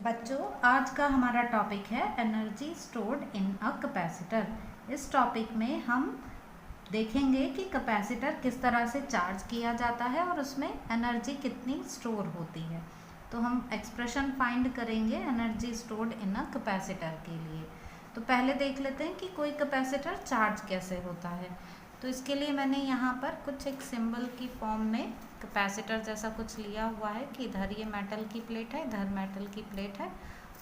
बच्चों, आज का हमारा टॉपिक है energy stored in a capacitor. इस टॉपिक में हम देखेंगे कि कैपेसिटर किस तरह से चार्ज किया जाता है और उसमें एनर्जी कितनी स्टोर होती है। तो हम एक्सप्रेशन फाइंड करेंगे energy stored in a capacitor के लिए। तो पहले देख लेते हैं कि कोई कैपेसिटर चार्ज कैसे होता है। तो इसके लिए मैंने यहाँ पर कुछ एक सिंबल की फॉर्म में कैपेसिटर जैसा कुछ लिया हुआ है कि इधर ये मेटल की प्लेट है, इधर मेटल की प्लेट है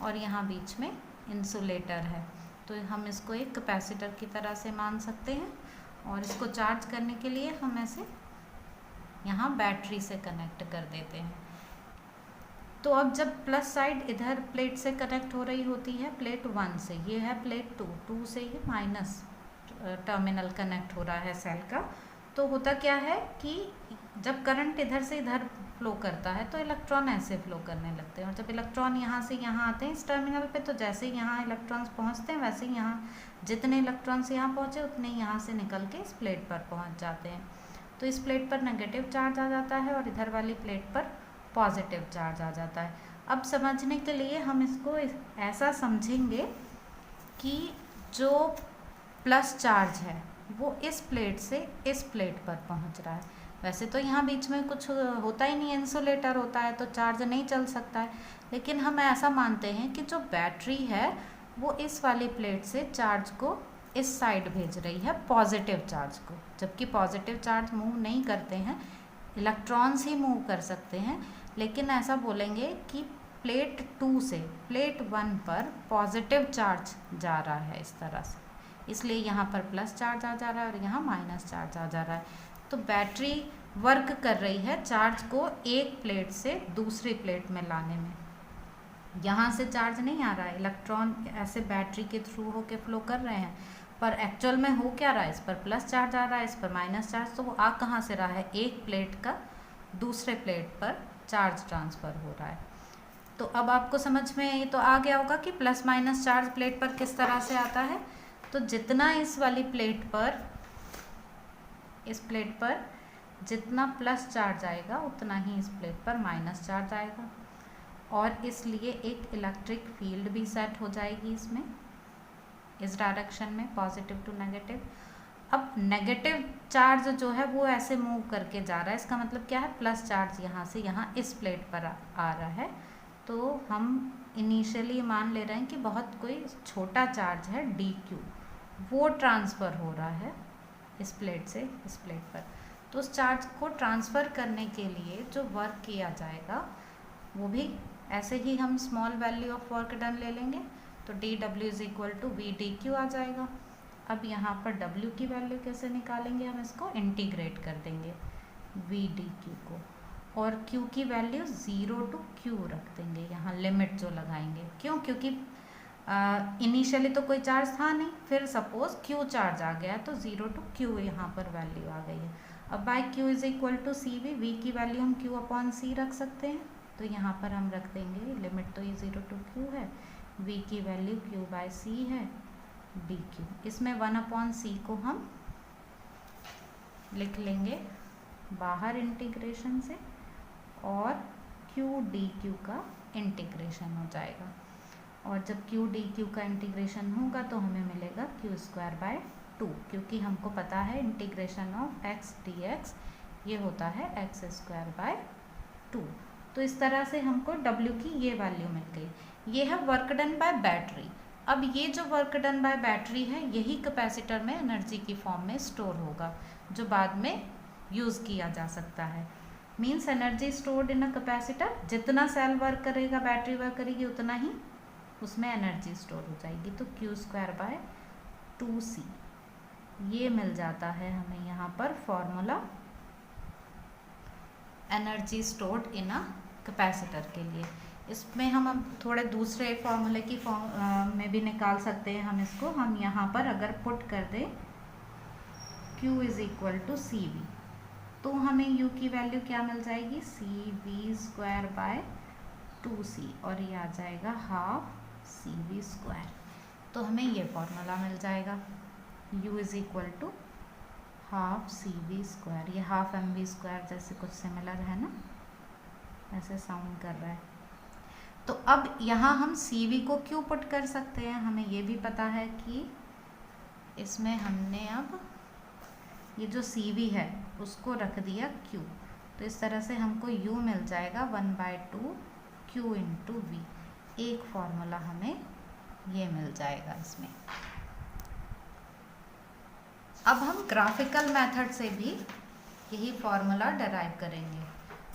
और यहाँ बीच में इंसुलेटर है। तो हम इसको एक कैपेसिटर की तरह से मान सकते हैं और इसको चार्ज करने के लिए हम ऐसे यहाँ बैटरी से कनेक्ट कर देते हैं। तो अब जब प्लस साइड इधर प्लेट से कनेक्ट हो रही होती है प्लेट 1 से, ये है प्लेट 2 से ये माइनस टर्मिनल कनेक्ट हो रहा है सेल का। तो होता क्या है कि जब करंट इधर से इधर फ्लो करता है तो इलेक्ट्रॉन ऐसे फ्लो करने लगते हैं और जब इलेक्ट्रॉन यहाँ से यहाँ आते हैं इस टर्मिनल पे, तो जैसे ही यहाँ इलेक्ट्रॉन्स पहुँचते हैं वैसे ही यहाँ जितने इलेक्ट्रॉन्स यहाँ पहुँचे उतने यहाँ से निकल के इस प्लेट पर पहुँच जाते हैं। तो इस प्लेट पर नेगेटिव चार्ज आ जाता है और इधर वाली प्लेट पर पॉजिटिव चार्ज आ जाता है। अब समझने के लिए हम इसको ऐसा समझेंगे कि जो प्लस चार्ज है वो इस प्लेट से इस प्लेट पर पहुंच रहा है। वैसे तो यहाँ बीच में कुछ होता ही नहीं है, इंसुलेटर होता है तो चार्ज नहीं चल सकता है, लेकिन हम ऐसा मानते हैं कि जो बैटरी है वो इस वाली प्लेट से चार्ज को इस साइड भेज रही है, पॉजिटिव चार्ज को, जबकि पॉजिटिव चार्ज मूव नहीं करते हैं, इलेक्ट्रॉन्स ही मूव कर सकते हैं। लेकिन ऐसा बोलेंगे कि प्लेट 2 से प्लेट 1 पर पॉजिटिव चार्ज जा रहा है इस तरह से, इसलिए यहाँ पर प्लस चार्ज आ जा रहा है और यहाँ माइनस चार्ज आ जा रहा है। तो बैटरी वर्क कर रही है चार्ज को एक प्लेट से दूसरी प्लेट में लाने में। यहाँ से चार्ज नहीं आ रहा है, इलेक्ट्रॉन ऐसे बैटरी के थ्रू होके फ्लो कर रहे हैं, पर एक्चुअल में हो क्या रहा है, इस पर प्लस चार्ज आ रहा है, इस पर माइनस चार्ज। तो वो आ कहाँ से रहा है, एक प्लेट का दूसरे प्लेट पर चार्ज ट्रांसफ़र हो रहा है। तो अब आपको समझ में ये तो आ गया होगा कि प्लस माइनस चार्ज प्लेट पर किस तरह से आता है। तो जितना इस वाली प्लेट पर, इस प्लेट पर जितना प्लस चार्ज आएगा उतना ही इस प्लेट पर माइनस चार्ज आएगा और इसलिए एक इलेक्ट्रिक फील्ड भी सेट हो जाएगी इसमें, इस डायरेक्शन में, पॉजिटिव टू नेगेटिव। अब नेगेटिव चार्ज जो है वो ऐसे मूव करके जा रहा है, इसका मतलब क्या है, प्लस चार्ज यहाँ से यहाँ इस प्लेट पर आ रहा है। तो हम इनिशियली मान ले रहे हैं कि बहुत कोई छोटा चार्ज है dq, वो ट्रांसफ़र हो रहा है इस प्लेट से इस प्लेट पर। तो उस चार्ज को ट्रांसफ़र करने के लिए जो वर्क किया जाएगा वो भी ऐसे ही हम small value of work done ले लेंगे। तो dw is equal to V D Q आ जाएगा। अब यहाँ पर w की वैल्यू कैसे निकालेंगे, हम इसको इंटीग्रेट कर देंगे वी डी क्यू को, और q की वैल्यू 0 टू q रख देंगे, यहाँ लिमिट जो लगाएंगे। क्यों, क्योंकि इनिशियली तो कोई चार्ज था नहीं, फिर सपोज q चार्ज आ गया तो 0 टू q यहाँ पर वैल्यू आ गई है। अब by q is equal to C V की वैल्यू हम q अपॉन सी रख सकते हैं, तो यहाँ पर हम रख देंगे लिमिट, तो ये 0 टू q है, v की वैल्यू q बाय सी है dq। इसमें 1 अपॉन सी को हम लिख लेंगे बाहर इंटीग्रेशन से और q dq का इंटीग्रेशन हो जाएगा, और जब q dq का इंटीग्रेशन होगा तो हमें मिलेगा q स्क्वायर बाय 2, क्योंकि हमको पता है इंटीग्रेशन ऑफ x dx ये होता है x स्क्वायर बाय 2। तो इस तरह से हमको w की ये वैल्यू मिल गई। ये है वर्क डन बाय बैटरी। अब ये जो वर्क डन बाय बैटरी है यही कैपेसिटर में एनर्जी की फॉर्म में स्टोर होगा, जो बाद में यूज़ किया जा सकता है। Means energy stored in a capacitor, जितना सेल वर्क करेगा बैटरी वर्क करेगी उतना ही उसमें एनर्जी स्टोर हो जाएगी। तो q स्क्वायर बाय 2c ये मिल जाता है हमें यहाँ पर formula energy stored in a capacitor के लिए। इसमें हम अब थोड़े दूसरे फॉर्मूले की में भी निकाल सकते हैं हम इसको। हम यहाँ पर अगर पुट कर दें q is equal to C V, तो हमें u की वैल्यू क्या मिल जाएगी, सी वी स्क्वायर बाय 2c, और ये आ जाएगा हाफ सी वी स्क्वायर। तो हमें ये फॉर्मूला मिल जाएगा u is equal to half C V square. ये हाफ एम वी स्क्वायर जैसे कुछ सिमिलर है ना, ऐसे साउंड कर रहा है। तो अब यहाँ हम CV को क्यों पुट कर सकते हैं, हमें ये भी पता है कि इसमें हमने अब ये जो CV है उसको रख दिया Q, तो इस तरह से हमको U मिल जाएगा 1/2 Q × V। एक फॉर्मूला हमें ये मिल जाएगा इसमें। अब हम ग्राफिकल मेथड से भी यही फॉर्मूला डराइव करेंगे।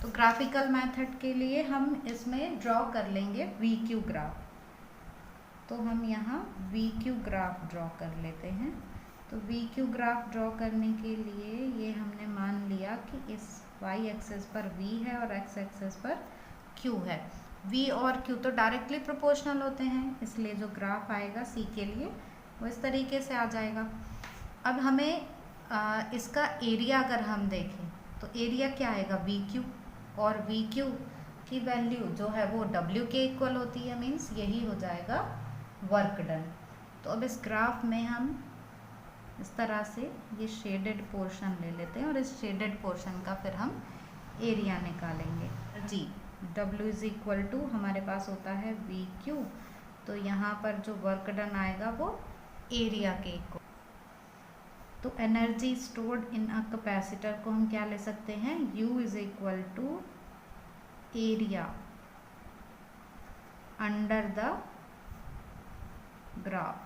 तो ग्राफिकल मेथड के लिए हम इसमें ड्रॉ कर लेंगे VQ ग्राफ। तो हम यहाँ VQ ग्राफ ड्रॉ कर लेते हैं। तो VQ ग्राफ ड्रॉ करने के लिए ये हमने मान लिया कि इस y एक्सिस पर V है और x एक्सिस पर Q है। V और Q तो डायरेक्टली प्रोपोर्शनल होते हैं, इसलिए जो ग्राफ आएगा C के लिए वो इस तरीके से आ जाएगा। अब हमें इसका एरिया अगर हम देखें तो एरिया क्या आएगा VQ, और VQ की वैल्यू जो है वो W के इक्वल होती है, मीन्स यही हो जाएगा वर्क डन। तो अब इस ग्राफ में हम इस तरह से ये शेडेड पोर्शन ले लेते हैं और इस शेडेड पोर्शन का फिर हम एरिया निकालेंगे। जी W = हमारे पास होता है VQ, तो यहाँ पर जो वर्क डन आएगा वो एरिया के इक्वल। तो energy stored in a capacitor को हम क्या ले सकते हैं, U = area under the graph.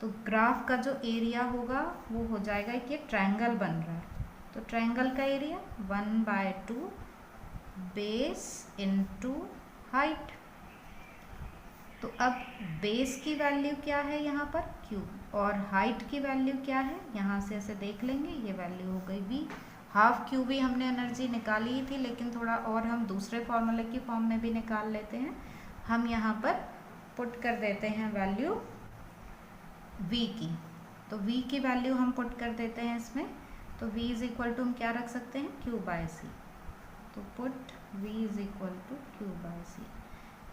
तो ग्राफ का जो एरिया होगा वो हो जाएगा कि एक ट्रायंगल बन रहा है, तो ट्रायंगल का एरिया 1/2 बेस × हाइट। तो अब बेस की वैल्यू क्या है यहाँ पर Q, और हाइट की वैल्यू क्या है, यहाँ से ऐसे देख लेंगे, ये वैल्यू हो गई V। हाफ QV हमने एनर्जी निकाली ही थी, लेकिन थोड़ा और हम दूसरे फॉर्मूले की फॉर्म में भी निकाल लेते हैं। हम यहाँ पर पुट कर देते हैं वैल्यू V की। तो V की वैल्यू हम पुट कर देते हैं इसमें। तो V = हम क्या रख सकते हैं, Q/C। तो पुट V = Q/C।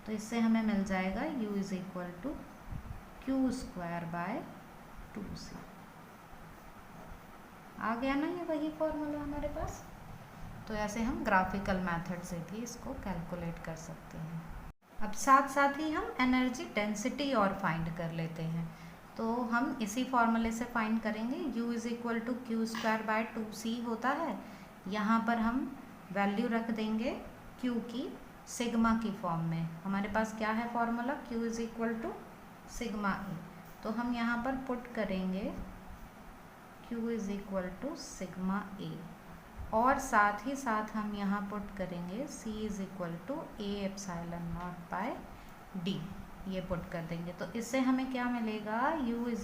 तो इससे हमें मिल जाएगा U = Q²/2C। आ गया ना ये वही फॉर्मूला हमारे पास। तो ऐसे हम ग्राफिकल मेथड से भी इसको कैलकुलेट कर सकते हैं। अब साथ साथ ही हम एनर्जी डेंसिटी और फाइंड कर लेते हैं। तो हम इसी फॉर्मूले से फाइंड करेंगे। U = Q²/2C होता है। यहाँ पर हम वैल्यू रख देंगे Q की सिग्मा की फॉर्म में। हमारे पास क्या है फॉर्मूला, Q = σA। तो हम यहाँ पर पुट करेंगे Q = σA, और साथ ही साथ हम यहाँ पुट करेंगे C = A/0/D, ये पुट कर देंगे। तो इससे हमें क्या मिलेगा, U =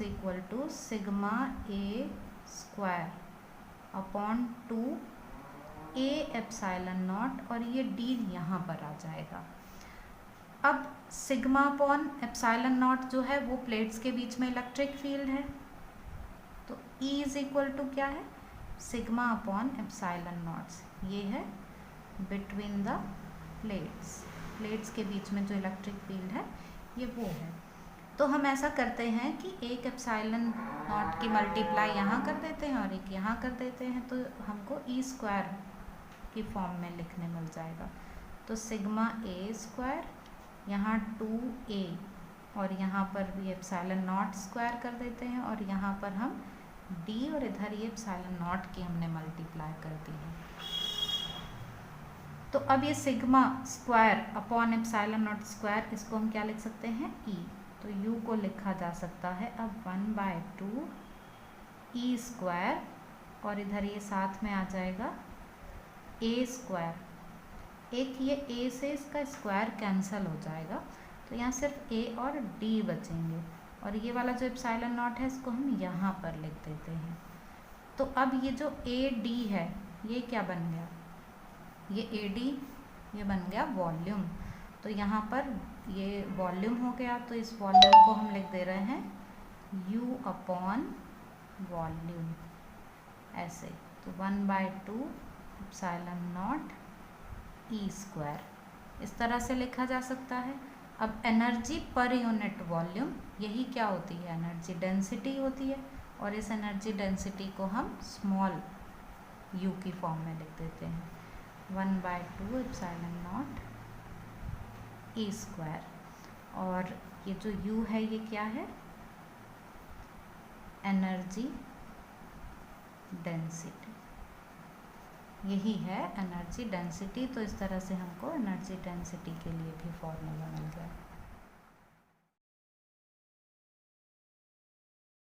σA²/2 A/0, और ये D यहाँ पर आ जाएगा। अब σ/ε0 जो है वो प्लेट्स के बीच में इलेक्ट्रिक फील्ड है। तो E = क्या है, σ/ε0, ये है बिटवीन द प्लेट्स के बीच में जो इलेक्ट्रिक फील्ड है ये वो है। तो हम ऐसा करते हैं कि एक ε0 की मल्टीप्लाई यहाँ कर देते हैं और एक यहाँ कर देते हैं, तो हमको E² की फॉर्म में लिखने मिल जाएगा। तो σA², यहाँ 2A, और यहाँ पर भी ε0² कर देते हैं, और यहाँ पर हम D, और इधर ये ε0 की हमने मल्टीप्लाई कर दी है। तो अब ये σ²/ε0², इसको हम क्या लिख सकते हैं, E। तो U को लिखा जा सकता है अब 1/2 E², और इधर ये साथ में आ जाएगा A²। एक ये A से इसका स्क्वायर कैंसिल हो जाएगा, तो यहाँ सिर्फ A और D बचेंगे, और ये वाला जो ε0 है इसको हम यहाँ पर लिख देते हैं। तो अब ये जो AD है ये क्या बन गया, ये AD ये बन गया वॉल्यूम। तो यहाँ पर ये वॉल्यूम हो गया, तो इस वॉल्यूम को हम लिख दे रहे हैं U/वॉल्यूम, ऐसे। तो 1/2 ε0 E², इस तरह से लिखा जा सकता है। अब एनर्जी पर यूनिट वॉल्यूम, यही क्या होती है, एनर्जी डेंसिटी होती है, और इस एनर्जी डेंसिटी को हम स्मॉल u की फॉर्म में लिख देते हैं 1/2 ε0 ए स्क्वायर, और ये जो U है ये क्या है, एनर्जी डेंसिटी, यही है एनर्जी डेंसिटी। तो इस तरह से हमको एनर्जी डेंसिटी के लिए भी फॉर्मूला मिल गया।